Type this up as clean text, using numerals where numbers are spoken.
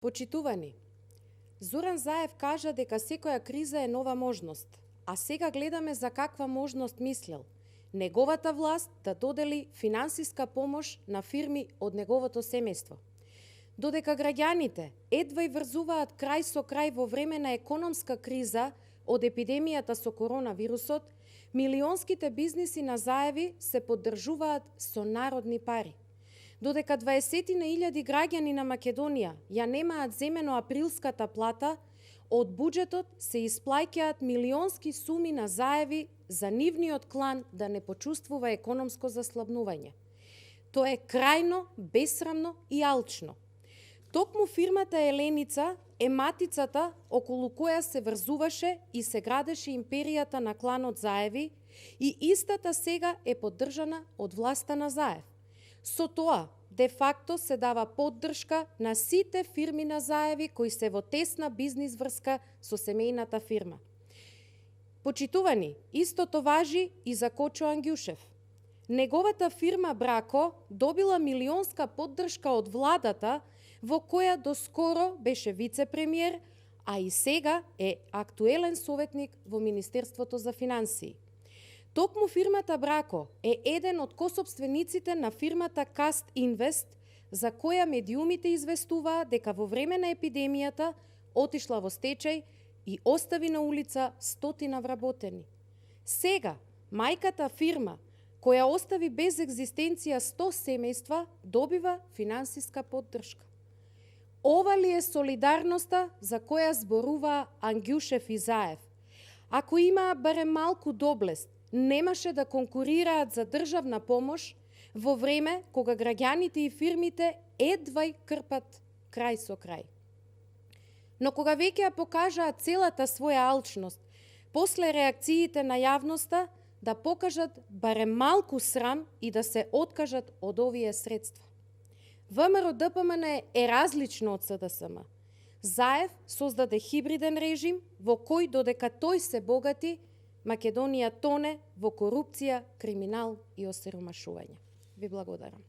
Почитувани, Зоран Заев кажа дека секоја криза е нова можност, а сега гледаме за каква можност мислел. Неговата власт да додели финансиска помош на фирми од неговото семејство. Додека граѓаните едва и врзуваат крај со крај во време на економска криза од епидемијата со коронавирусот, милионските бизниси на Заеви се поддржуваат со народни пари. Додека 20.000 граѓани на Македонија ја немаат земено априлската плата, од буџетот се исплаќаат милионски суми на Заеви за нивниот клан да не почувствува економско заслабнување. Тоа е крајно бесрамно и алчно. Токму фирмата Еленица е матицата околу која се врзуваше и се градеше империјата на кланот Заеви и истата сега е поддржана од власта на Заев. Со тоа, де факто се дава поддршка на сите фирми на Заеви кои се во тесна бизнис врска со семејната фирма. Почитувани, истото важи и за Кочо Ангјушев. Неговата фирма Брако добила милионска поддршка од владата, во која доскоро беше вице-премиер, а и сега е актуелен советник во Министерството за финансии. Токму фирмата Брако е еден од косопствениците на фирмата Каст Инвест, за која медиумите известуваа дека во време на епидемијата отишла во стечај и остави на улица стотина вработени. Сега, мајката фирма, која остави без екзистенција 100 семејства, добива финансиска поддршка. Ова ли е солидарноста за која зборуваа Ангјушев и Заев? Ако имаа барем малку доблест, немаше да конкурираат за државна помош во време кога граѓаните и фирмите едвај крпат крај со крај. Но кога веќе ја покажаа целата своја алчност, после реакциите на јавноста да покажат барем малку срам и да се откажат од овие средства. ВМРО ДПМН е различно од СДСМ. Заев создаде хибриден режим во кој додека тој се богати, Македонија тоне во корупција, криминал и осиромашување. Ви благодарам.